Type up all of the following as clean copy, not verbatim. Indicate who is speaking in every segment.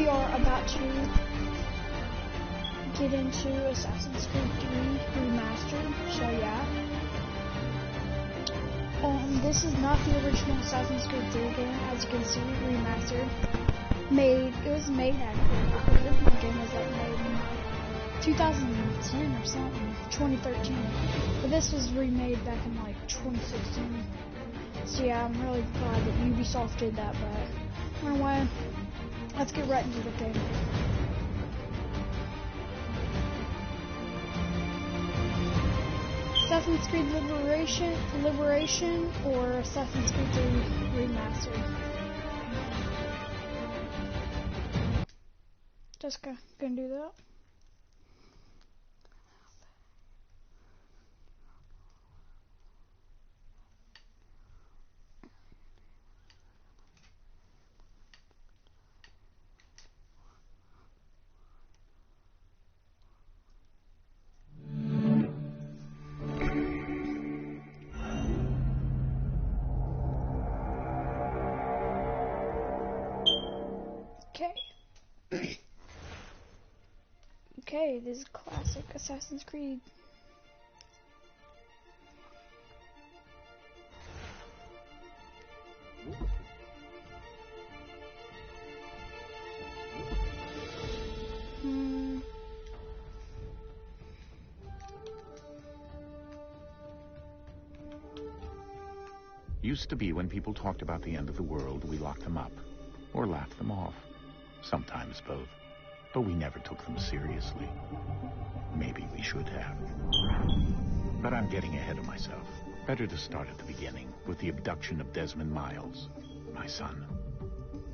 Speaker 1: we are about to get into Assassin's Creed 3 Remastered, so yeah. This is not the original Assassin's Creed 3 game, as you can see, Remastered. It was made actually, the original game was like made in 2010 or something, 2013. But this was remade back in like 2016. So yeah, I'm really glad that Ubisoft did that, but anyway, let's get right into the game. Assassin's Creed Liberation or Assassin's Creed 3 Remastered. Just gonna do that. Okay, this is classic Assassin's Creed.
Speaker 2: Used to be when people talked about the end of the world, we locked them up or laughed them off. Sometimes both. But we never took them seriously. Maybe we should have. But I'm getting ahead of myself. Better to start at the beginning, with the abduction of Desmond Miles, my son.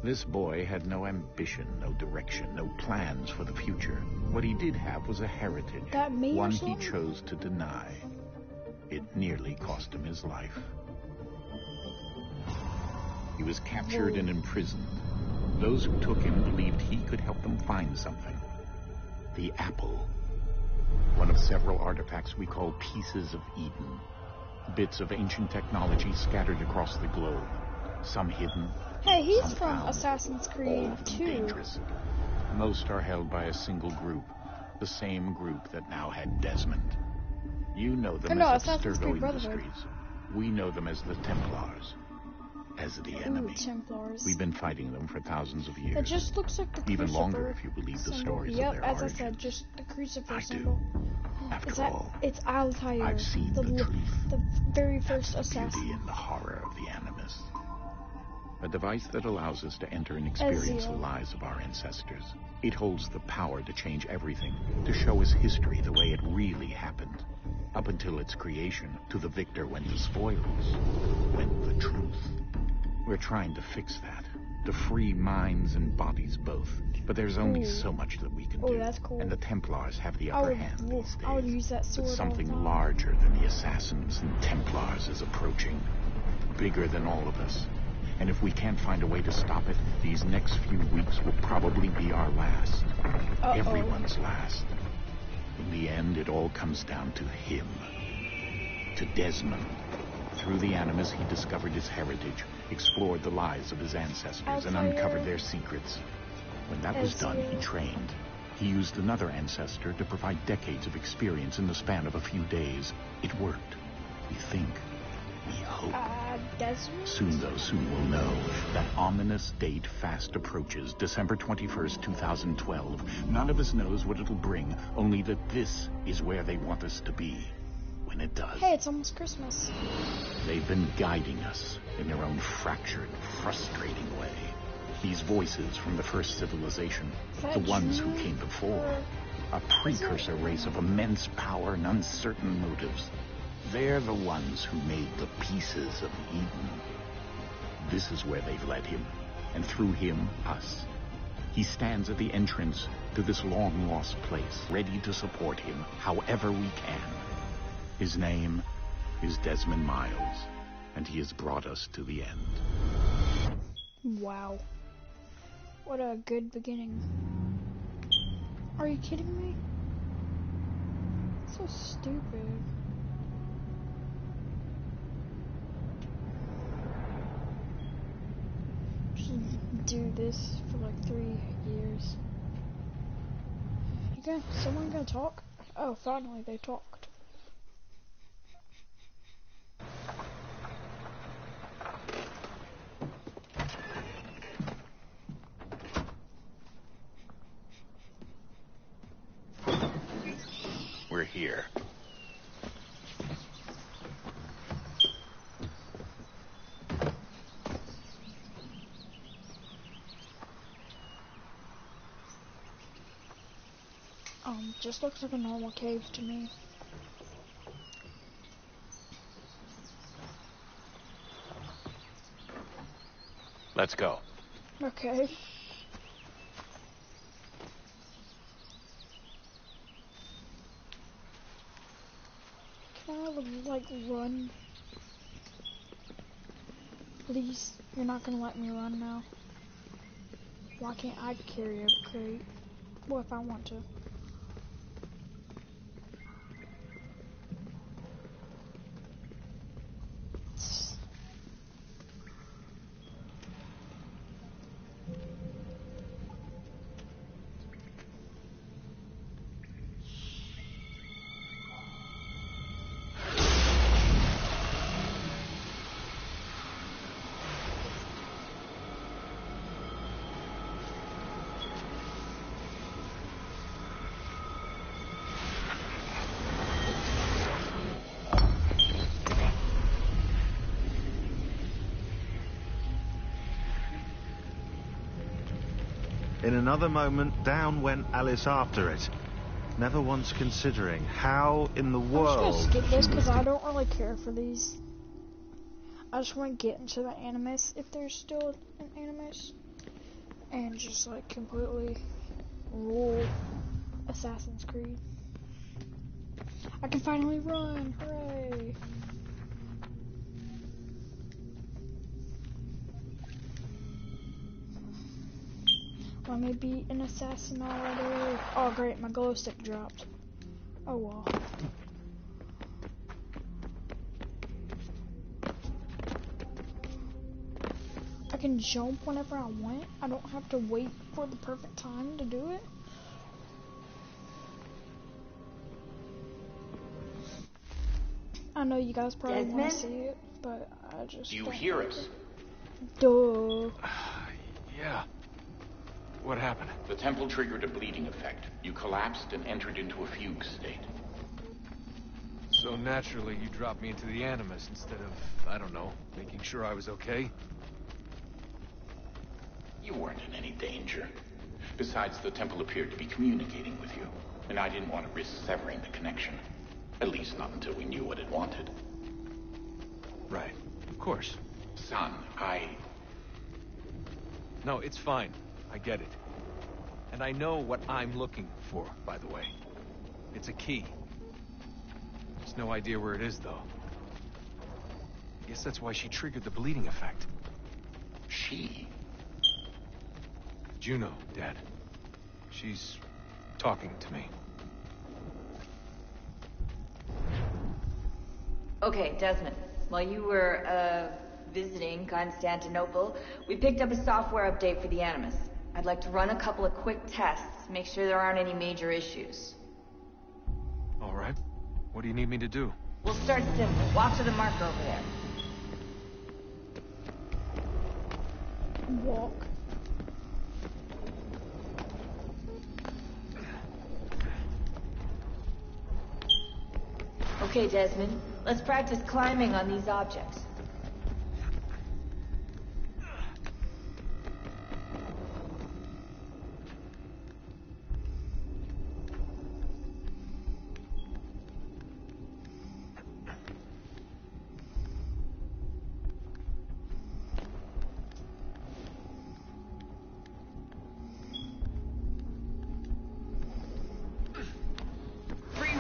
Speaker 2: This boy had no ambition, no direction, no plans for the future. What he did have was a heritage, one he chose to deny. It nearly cost him his life. He was captured and imprisoned. Those who took him believed he could help them find something. The apple. One of several artifacts we call pieces of Eden. Bits of ancient technology scattered across the globe. Some hidden.
Speaker 1: Hey, he's from Assassin's Creed 2.
Speaker 2: Dangerous. Most are held by a single group. The same group that now had Desmond. You know them as Abstergo Industries. We know them as the Templars. As the enemy.
Speaker 1: Templars.
Speaker 2: We've been fighting them for thousands of years.
Speaker 1: It just looks like the
Speaker 2: even
Speaker 1: crucifer
Speaker 2: longer if you believe the stories of their
Speaker 1: as
Speaker 2: origins.
Speaker 1: I said, just the crucifer
Speaker 2: I
Speaker 1: symbol.
Speaker 2: do. After all,
Speaker 1: it's Altair.
Speaker 2: I've seen the truth.
Speaker 1: The very first
Speaker 2: That's the
Speaker 1: assassin.
Speaker 2: beauty and the horror of the Animus. A device that allows us to enter and experience the lives of our ancestors. It holds the power to change everything, to show us history the way it really happened. Up until its creation, to the victor went the spoils, went the truth. We're trying to fix that, to free minds and bodies both. But there's only so much that we can do.
Speaker 1: That's cool.
Speaker 2: And the Templars have the upper hand these days.
Speaker 1: I would use that sword.
Speaker 2: But something larger than the Assassins and Templars is approaching. Bigger than all of us. And if we can't find a way to stop it, these next few weeks will probably be our last. Everyone's last. In the end, it all comes down to him. To Desmond. Through the Animus, he discovered his heritage, explored the lives of his ancestors, and uncovered their secrets. When that was done, he trained. He used another ancestor to provide decades of experience in the span of a few days. It worked. We think. We hope. Soon, though, soon we'll know. That ominous date fast approaches, December 21st, 2012. None of us knows what it'll bring, only that this is where they want us to be. When it does.
Speaker 1: Hey, it's almost Christmas.
Speaker 2: They've been guiding us in their own fractured, frustrating way. These voices from the first civilization, the ones who came before, a precursor race of immense power and uncertain motives. They're the ones who made the pieces of Eden. This is where they've led him, and through him, us. He stands at the entrance to this long-lost place, ready to support him however we can. His name is Desmond Miles, and he has brought us to the end.
Speaker 1: Wow. What a good beginning. Are you kidding me? So stupid. Just do this for like 3 years. Someone gonna talk? Oh, finally they talked.
Speaker 2: We're here.
Speaker 1: Just looks like a normal cave to me.
Speaker 2: Let's go.
Speaker 1: Okay. Can I, like, run? Please? You're not gonna let me run now? Why can't I carry a crate? What if I want to?
Speaker 3: In another moment, down went Alice after it, never once considering how in the world.
Speaker 1: I'm just gonna skip this because I don't really care for these. I just want to get into the Animus, if there's still an Animus, and just like completely rule Assassin's Creed. I can finally run! Hooray! Let me be an assassin already. Oh great, my glow stick dropped. Oh well. I can jump whenever I want. I don't have to wait for the perfect time to do it. I know you guys probably want to see it, but I just
Speaker 2: Do you hear us?
Speaker 1: Duh.
Speaker 4: Yeah. What happened?
Speaker 2: The temple triggered a bleeding effect. You collapsed and entered into a fugue state.
Speaker 4: So naturally, you dropped me into the Animus instead of, I don't know, making sure I was okay?
Speaker 2: You weren't in any danger. Besides, the temple appeared to be communicating with you, and I didn't want to risk severing the connection. At least not until we knew what it wanted.
Speaker 4: Right. Of course.
Speaker 2: Son,
Speaker 4: No, it's fine. I get it. And I know what I'm looking for, by the way. It's a key. There's no idea where it is, though. Guess that's why she triggered the bleeding effect.
Speaker 2: She?
Speaker 4: Juno, Dad. She's talking to me.
Speaker 5: Okay, Desmond. While you were, visiting Constantinople, we picked up a software update for the Animus. I'd like to run a couple of quick tests, make sure there aren't any major issues.
Speaker 4: All right. What do you need me to do?
Speaker 5: We'll start simple. Walk to the marker over there.
Speaker 1: Walk.
Speaker 5: Okay, Desmond. Let's practice climbing on these objects.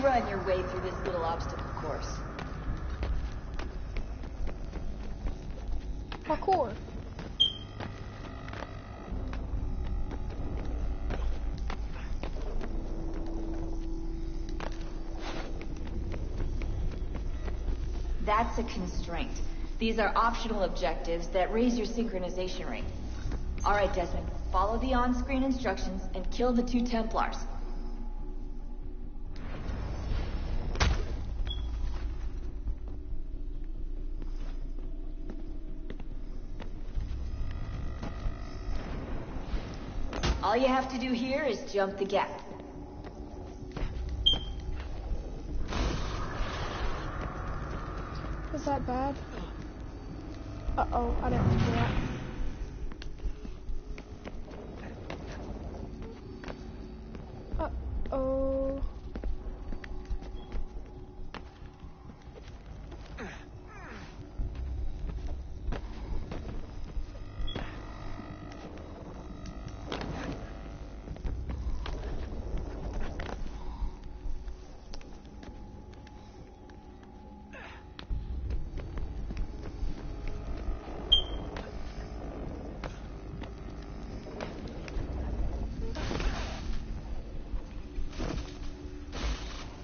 Speaker 5: Run your way through this little obstacle course.
Speaker 1: Parkour.
Speaker 5: That's a constraint. These are optional objectives that raise your synchronization rate. Alright, Desmond. Follow the on-screen instructions and kill the 2 Templars. All you have to do here is jump the gap.
Speaker 1: Is that bad? Uh-oh, I didn't do that. Uh-oh.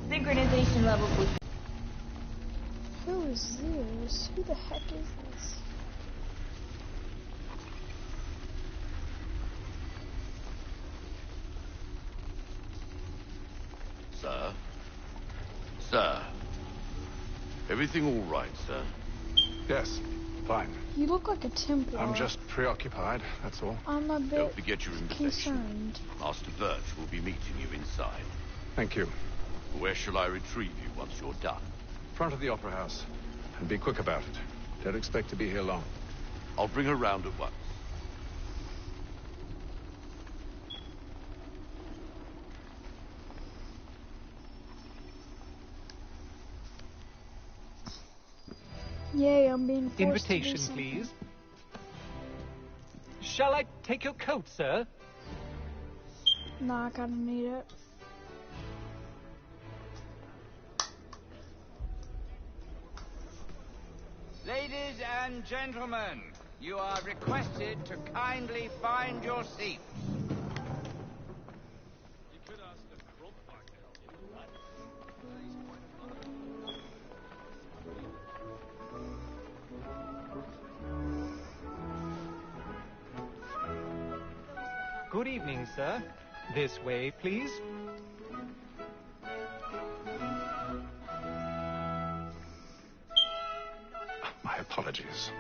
Speaker 5: Synchronization levels with...
Speaker 1: Who is this? Who the heck is this?
Speaker 6: Sir? Sir? Everything all right, sir?
Speaker 7: Yes, fine.
Speaker 1: You look like a Templar.
Speaker 7: I'm just preoccupied, that's all.
Speaker 1: I'm a bit
Speaker 6: Don't forget your invitation.
Speaker 1: concerned.
Speaker 6: Master Birch will be meeting you inside.
Speaker 7: Thank you.
Speaker 6: Where shall I retrieve you once you're done?
Speaker 7: Front of the Opera House. And be quick about it. Don't expect to be here long.
Speaker 6: I'll bring her round at once.
Speaker 1: Yay, I'm being forced
Speaker 8: Invitation,
Speaker 1: to do something.
Speaker 8: please. Shall I take your coat, sir?
Speaker 1: Nah, I kinda need it.
Speaker 9: Ladies and gentlemen, you are requested to kindly find your seats.
Speaker 8: Good evening, sir. This way, please.
Speaker 7: My apologies.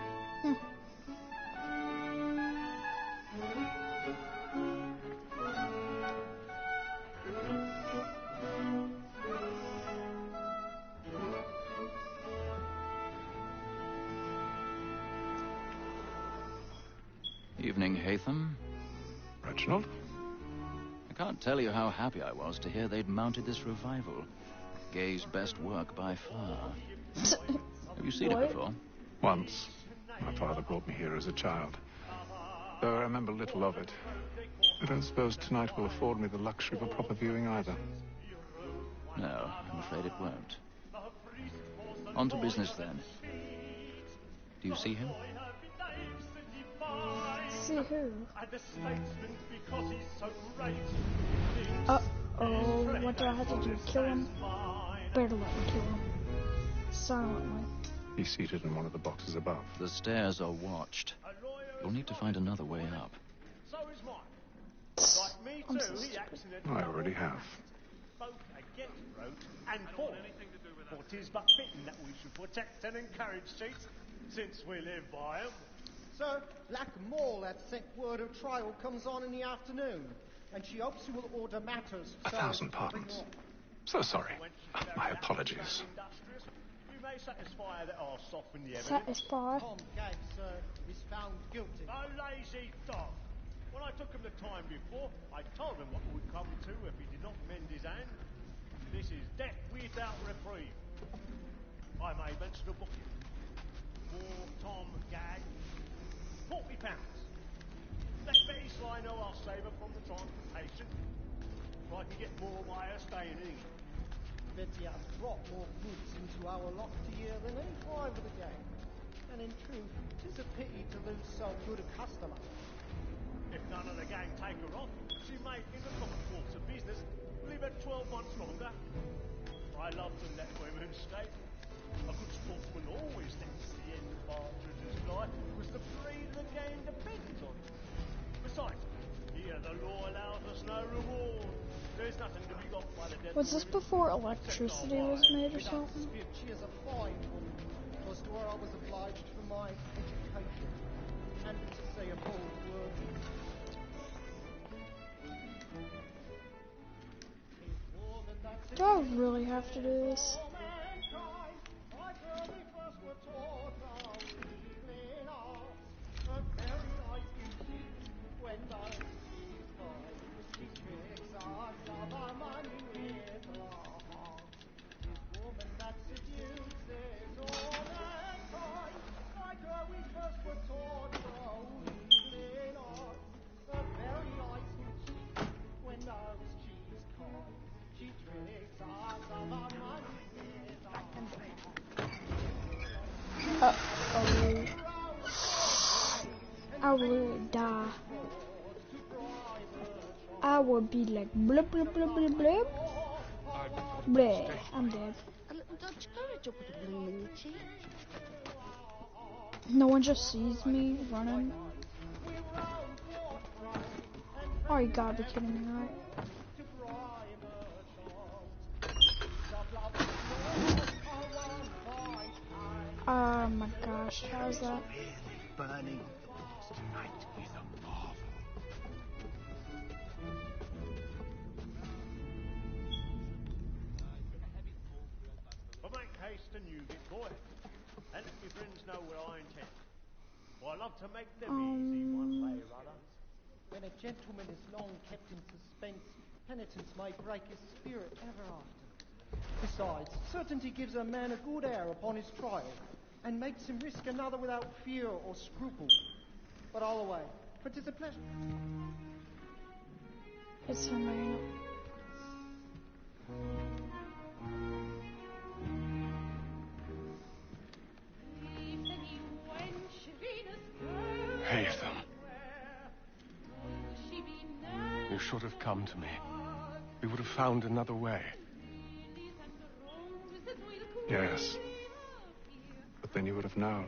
Speaker 10: Evening, Hatham.
Speaker 7: Reginald?
Speaker 10: I can't tell you how happy I was to hear they'd mounted this revival. Gay's best work by far. Have you seen it before?
Speaker 7: Once. My father brought me here as a child. Though I remember little of it. I don't suppose tonight will afford me the luxury of a proper viewing either.
Speaker 10: No, I'm afraid it won't. On to business then. Do you see him?
Speaker 1: See who? Uh-oh, what do I have to do? Kill him? Better let me kill him. Silently.
Speaker 7: He's seated in one of the boxes above.
Speaker 10: The stairs are watched. You'll need to find another way up.
Speaker 1: I'm so stupid.
Speaker 7: I already have.
Speaker 11: Both against road and for. For 'tis but fitting that we should protect and encourage cheats, since we live by 'em.
Speaker 12: Sir, Black Mall had sent word of trial comes on in the afternoon, and she hopes you will order matters.
Speaker 7: 1,000 pardons. So sorry. My apologies.
Speaker 11: You may satisfy that I'll soften the evidence.
Speaker 1: Satisfied.
Speaker 12: Tom Gag, sir, is found guilty.
Speaker 11: Oh, lazy dog. When I took him the time before, I told him what would come to if he did not mend his hand. This is death without reprieve. I may mention a booking. For Tom Gag, £40. Let Betty Sly know I'll save her from the transportation. If I can get more by her staying in.
Speaker 12: Betty has brought more goods into our lot here than any driver of the gang. And in truth, 'tis a pity to lose so good a customer.
Speaker 11: If none of the gang take her off, she may, in the common course of business, live at 12 months longer. I love to let women escape. A good sportsman always thinks the end of Partridge's life was the breed of the game depends on. There's nothing to be got by the dead.
Speaker 1: Was this before electricity was made or something?
Speaker 12: She is a fine woman. Was to her I was obliged for my education, and to say a bold word.
Speaker 1: Do I really have to do this? I will literally die. I would be like blub blub blub blub blub. Bleh, I'm dead. No one just sees me running. Oh, you gotta be kidding me, right? Oh my gosh, how's that?
Speaker 2: Burning tonight is a marvel.
Speaker 11: But make haste and use it, boy. And let my friends know what I intend. For I love to make them easy one way or other.
Speaker 12: When a gentleman is long kept in suspense, penitence may break his spirit ever after. Besides, certainty gives a man a good air upon his trial, and makes him risk another without fear or scruple. But all away, for 'tis a pleasure.
Speaker 1: It's a man.
Speaker 7: Haytham. You should have come to me. We would have found another way. Yes. But then you would have known.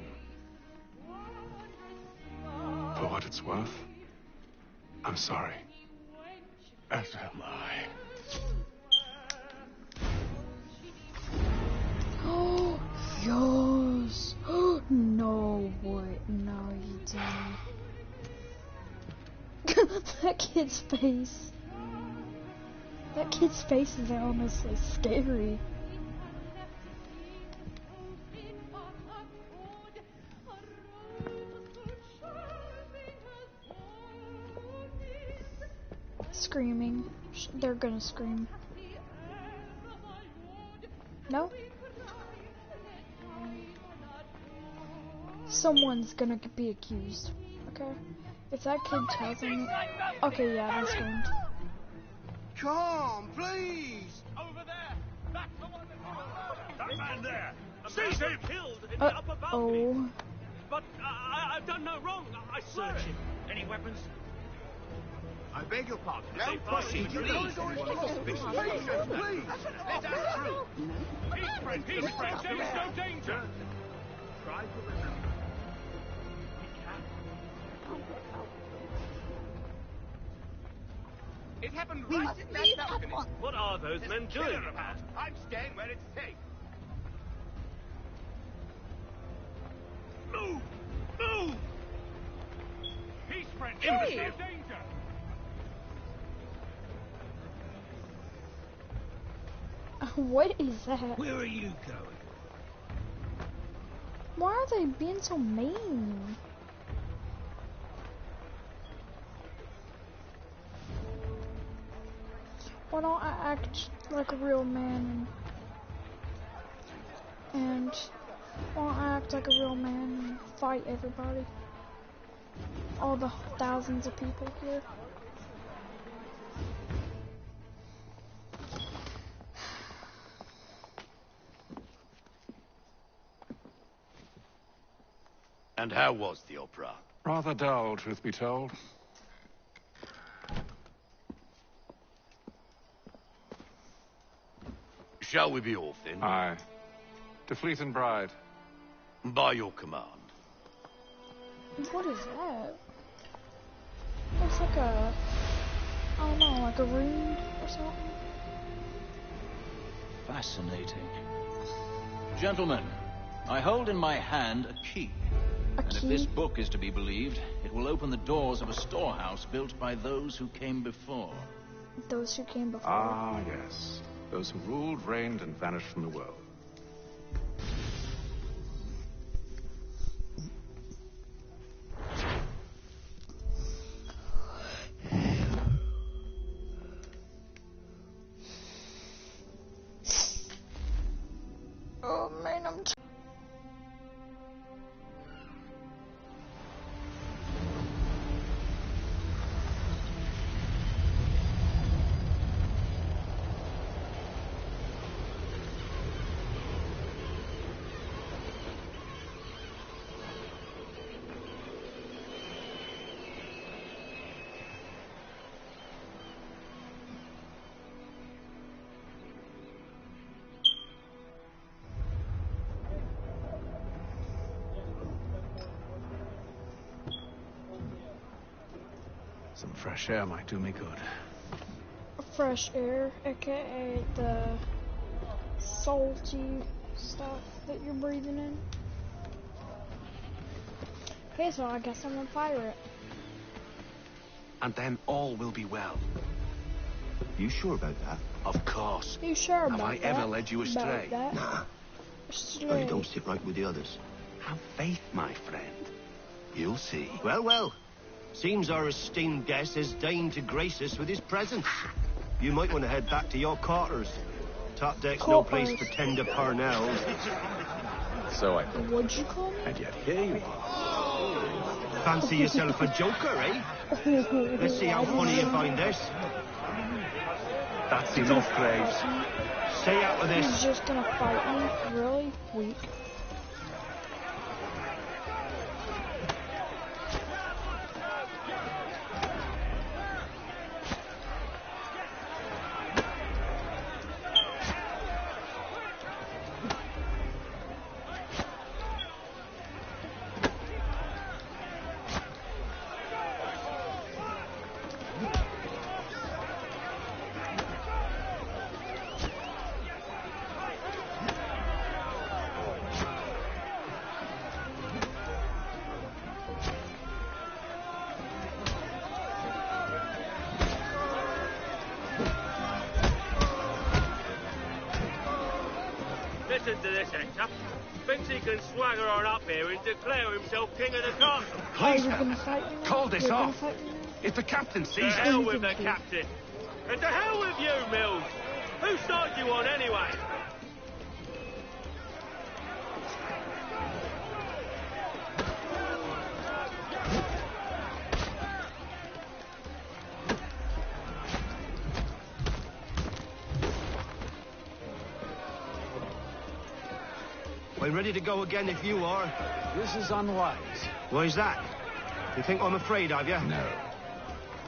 Speaker 7: For what it's worth, I'm sorry. As am I.
Speaker 1: Oh, yes. No, what? No, you didn't. That kid's face. That kid's face is honestly scary. Screaming. They're gonna scream. No? Someone's gonna be accused. Okay? If that kid tells me... Okay, yeah, they screamed.
Speaker 13: Come, please!
Speaker 11: Over there! That's the one that man there! Seize him! Killed in the upper balcony!
Speaker 1: Oh.
Speaker 11: But I've done no wrong, I swear. Search him. Any weapons?
Speaker 13: I beg your pardon. No, proceed, please. Please. Let us through.
Speaker 11: Peace, friend, there is no danger.
Speaker 13: Try to remember. It happened right in that balcony.
Speaker 11: What are those men doing?
Speaker 13: I'm staying where it's safe.
Speaker 11: Move! Move! Peace, friend, there is no danger.
Speaker 1: What is that?
Speaker 11: Where are you going?
Speaker 1: Why are they being so mean? Why don't I act like a real man and why don't I act like a real man and fight everybody? All the thousands of people here.
Speaker 6: And how was the opera?
Speaker 7: Rather dull, truth be told.
Speaker 6: Shall we be off then?
Speaker 7: Aye. To Fleet and Bride.
Speaker 6: By your command.
Speaker 1: What is that? Looks like a, I don't know, like a room or something.
Speaker 10: Fascinating. Gentlemen, I hold in my hand a key. And if this book is to be believed, it will open the doors of a storehouse built by those who came before.
Speaker 1: Those who came before.
Speaker 7: Ah, yes. Those who ruled, reigned, and vanished from the world.
Speaker 1: Oh man, I'm
Speaker 7: Some fresh air might do me good.
Speaker 1: fresh air, aka the salty stuff that you're breathing in. Okay, so I guess I'm a pirate.
Speaker 14: And then all will be well.
Speaker 6: You sure about that?
Speaker 14: Of course.
Speaker 1: You sure about
Speaker 14: Have I
Speaker 1: that?
Speaker 14: ever led you astray?
Speaker 1: About that?
Speaker 6: Nah.
Speaker 1: Astray.
Speaker 6: Oh, you don't sit right with the others.
Speaker 14: Have faith, my friend.
Speaker 6: You'll see.
Speaker 13: Well, well. Seems our esteemed guest has deigned to grace us with his presence. You might want to head back to your quarters. Top deck's no place for tender parnells.
Speaker 2: So I thought.
Speaker 1: What'd you call me?
Speaker 2: And yet here you are.
Speaker 13: Fancy yourself a joker, eh? Let's see how funny you find this.
Speaker 7: That's enough, Graves.
Speaker 13: Stay out of
Speaker 1: He's
Speaker 13: this.
Speaker 1: just gonna fight me? Really? Weak.
Speaker 15: Listen to this, Hector. Thinks he can swagger on up here and declare himself king of the castle.
Speaker 14: Please,
Speaker 1: You're gonna fight me now?
Speaker 14: call this
Speaker 1: You're gonna
Speaker 14: off.
Speaker 1: fight me now?
Speaker 14: If the captain
Speaker 15: To
Speaker 14: sees
Speaker 15: hell
Speaker 14: us...
Speaker 15: with the captain. And to hell with you, Mills. Whose side you on, anyway?
Speaker 13: I'm ready to go again if you are.
Speaker 2: This is unwise.
Speaker 13: Why's that? You think I'm afraid of you?
Speaker 2: No.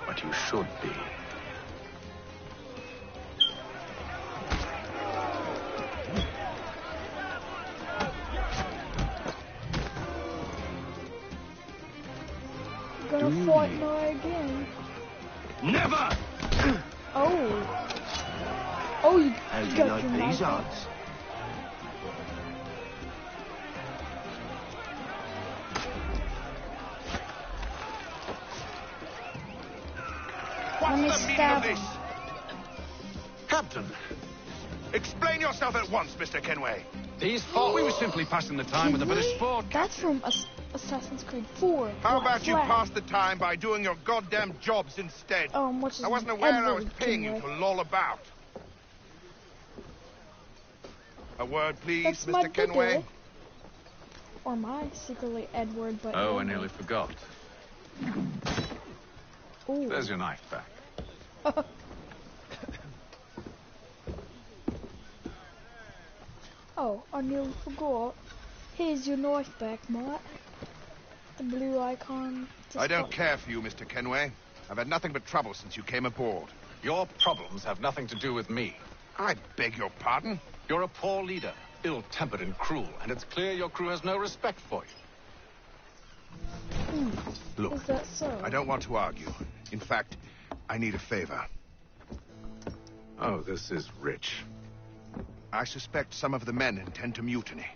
Speaker 2: But you should be.
Speaker 1: Gonna fight me again.
Speaker 13: Never!
Speaker 1: Oh. Oh, you
Speaker 13: How do you
Speaker 1: got
Speaker 13: like
Speaker 1: your
Speaker 13: these
Speaker 1: knife.
Speaker 13: odds?
Speaker 1: Let me
Speaker 14: What's the meaning
Speaker 1: stab
Speaker 14: of this?
Speaker 1: him.
Speaker 14: Captain, explain yourself at once, Mr. Kenway.
Speaker 16: These thought we were simply passing the time with a bit of sport.
Speaker 1: That's from Assassin's Creed 4.
Speaker 14: How
Speaker 1: Black
Speaker 14: about you
Speaker 1: Flag.
Speaker 14: pass the time by doing your goddamn jobs instead?
Speaker 1: What's his
Speaker 14: I wasn't
Speaker 1: name?
Speaker 14: aware I was
Speaker 1: Edward
Speaker 14: paying you
Speaker 1: Kenway.
Speaker 14: to loll about. A word, please,
Speaker 1: That's my
Speaker 14: Mr. Kenway.
Speaker 1: bigot. Or my secretly Edward, but
Speaker 16: Oh, I
Speaker 1: no.
Speaker 16: nearly forgot.
Speaker 1: Ooh.
Speaker 7: There's your knife back.
Speaker 1: Oh, I nearly forgot. Here's your knife back, mate. The blue icon.
Speaker 14: I don't care for you, Mr. Kenway. I've had nothing but trouble since you came aboard.
Speaker 16: Your problems have nothing to do with me.
Speaker 14: I beg your pardon?
Speaker 16: You're a poor leader, ill-tempered and cruel, and it's clear your crew has no respect for you.
Speaker 14: Look,
Speaker 1: Is that so?
Speaker 14: I don't want to argue. In fact, I need a favor.
Speaker 7: Oh, this is rich.
Speaker 14: I suspect some of the men intend to mutiny.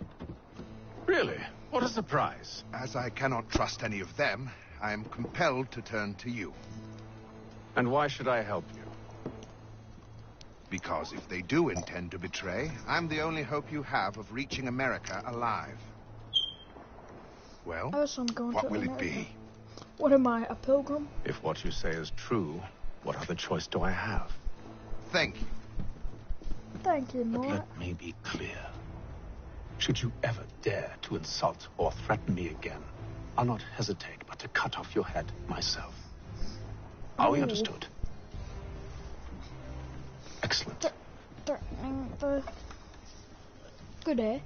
Speaker 7: Really? What a surprise.
Speaker 14: As I cannot trust any of them, I am compelled to turn to you.
Speaker 7: And why should I help you?
Speaker 14: Because if they do intend to betray, I'm the only hope you have of reaching America alive. Well, what will it be?
Speaker 1: What am I, a pilgrim?
Speaker 7: If what you say is true, what other choice do I have?
Speaker 14: Thank you.
Speaker 1: Thank you,
Speaker 7: But
Speaker 1: Mort.
Speaker 7: let me be clear. Should you ever dare to insult or threaten me again, I'll not hesitate but to cut off your head myself. Are we understood? Excellent.
Speaker 1: Threatening the... Good day.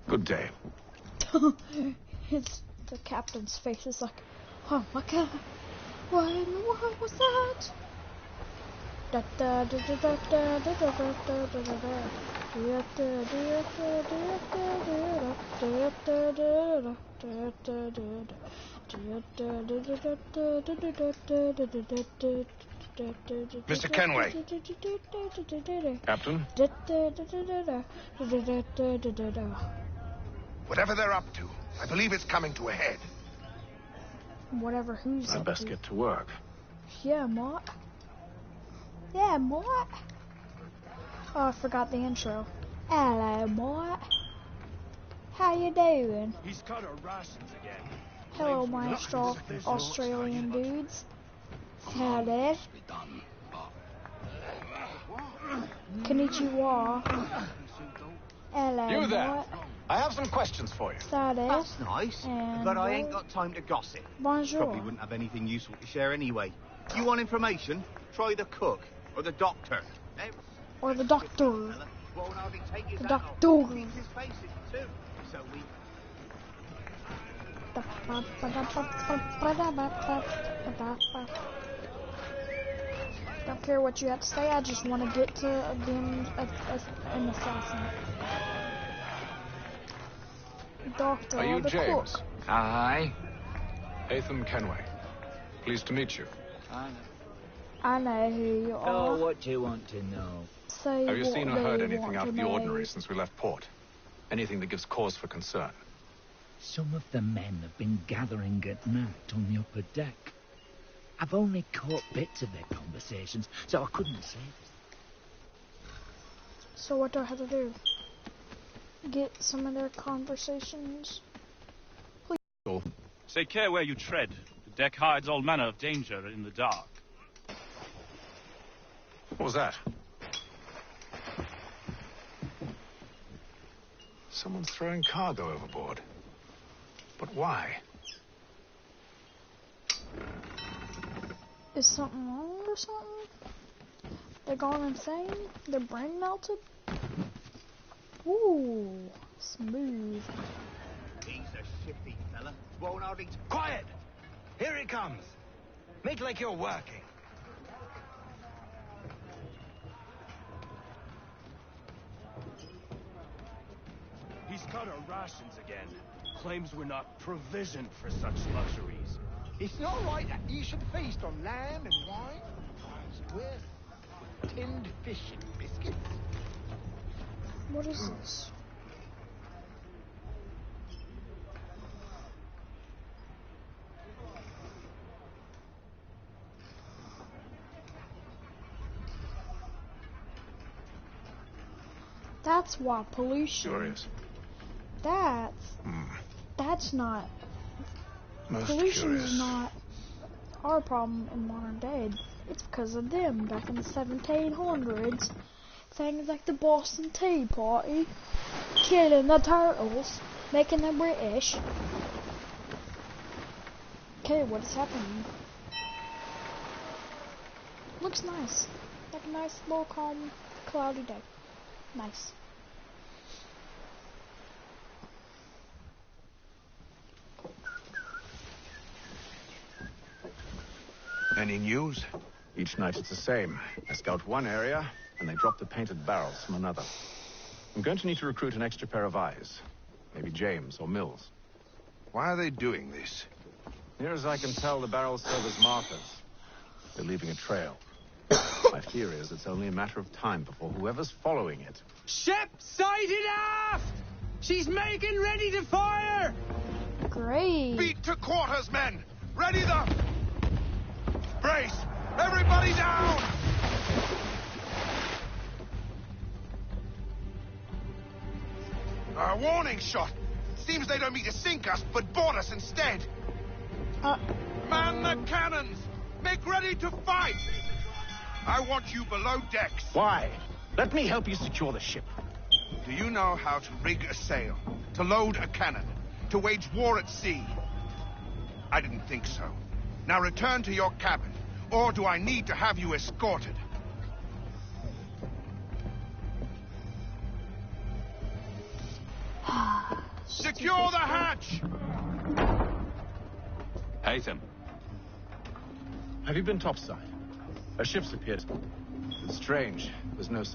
Speaker 7: Good day.
Speaker 1: The captain's face is like, oh my god, what in the world was that?
Speaker 14: Mr. Kenway.
Speaker 7: Captain?
Speaker 14: Whatever they're up to, I believe it's coming to a head.
Speaker 1: Whatever who's
Speaker 7: I'd
Speaker 1: up
Speaker 7: best
Speaker 1: to.
Speaker 7: get to work.
Speaker 1: Yeah, Mort. Yeah, Mort. Oh, I forgot the intro. Hello, Mort. How you doing?
Speaker 11: He's cut our rations again.
Speaker 1: Hello, my Australian dudes. Howdy. Konnichiwa. Hello,
Speaker 16: You there.
Speaker 1: Mort.
Speaker 16: I have some questions for you.
Speaker 1: Saturday.
Speaker 17: That's nice,
Speaker 1: And
Speaker 17: but I ain't got time to gossip.
Speaker 1: Bonjour.
Speaker 17: Probably wouldn't have anything useful to share anyway. You want information? Try the cook or the doctor.
Speaker 1: Or the doctor.
Speaker 17: Won't hardly take his
Speaker 1: The
Speaker 17: hat off.
Speaker 1: doctor.
Speaker 17: Keeps his face in too. So we...
Speaker 1: Don't care what you have to say, I just want to get to being an assassin. Doctor,
Speaker 7: Are you
Speaker 1: the
Speaker 7: James?
Speaker 1: cook.
Speaker 16: Aye.
Speaker 7: Ethan Kenway. Pleased to meet you.
Speaker 1: I know who you are.
Speaker 18: what do you want to know?
Speaker 1: Say
Speaker 7: Have you
Speaker 1: what
Speaker 7: seen or
Speaker 1: they
Speaker 7: heard anything
Speaker 1: want
Speaker 7: out
Speaker 1: to
Speaker 7: of the
Speaker 1: know.
Speaker 7: ordinary since we left port? Anything that gives cause for concern?
Speaker 18: Some of the men have been gathering at night on the upper deck. I've only caught bits of their conversations, so I couldn't say.
Speaker 1: So what do I have to do? Get some of their conversations?
Speaker 7: Please.
Speaker 19: Take care where you tread. The deck hides all manner of danger in the dark.
Speaker 7: What was that? Someone's throwing cargo overboard. But why?
Speaker 1: Is something wrong or something? They're gone insane? Their brain melted? Ooh, smooth.
Speaker 17: He's a shifty fella. Won't hardly...
Speaker 20: Quiet! Here he comes. Make like you're working.
Speaker 11: He's cut our rations again. Claims we're not provisioned for such luxuries.
Speaker 20: It's not right that you should feast on lamb and wine. It's worth tinned fish and biscuits.
Speaker 1: What is this? That's why pollution.
Speaker 7: Curious.
Speaker 1: That's not.
Speaker 7: Most
Speaker 1: Pollution
Speaker 7: curious.
Speaker 1: is not our problem in modern day. It's because of them back in the 1700s. Things like the Boston Tea Party, killing the turtles, making them British. Okay, what is happening? Looks nice. Like a nice little calm, cloudy day. Nice.
Speaker 14: Any news?
Speaker 7: Each night it's the same. They scout one area, and they drop the painted barrels from another. I'm going to need to recruit an extra pair of eyes. Maybe James or Mills.
Speaker 14: Why are they doing this?
Speaker 7: Near as I can tell, the barrels serve as markers. They're leaving a trail. My fear is it's only a matter of time before whoever's following it...
Speaker 9: Ship sighted aft! She's making ready to fire!
Speaker 1: Great.
Speaker 14: Beat to quarters, men! Ready the... Brace! Everybody down! A warning shot! Seems they don't mean to sink us, but board us instead. Man the cannons! Make ready to fight! I want you below decks.
Speaker 7: Why? Let me help you secure the ship.
Speaker 14: Do you know how to rig a sail? To load a cannon? To wage war at sea? I didn't think so. Now return to your cabin. Or do I need to have you escorted? Secure the hatch!
Speaker 16: Haytham.
Speaker 7: Have you been topside? A ship's appeared. It's strange. There's no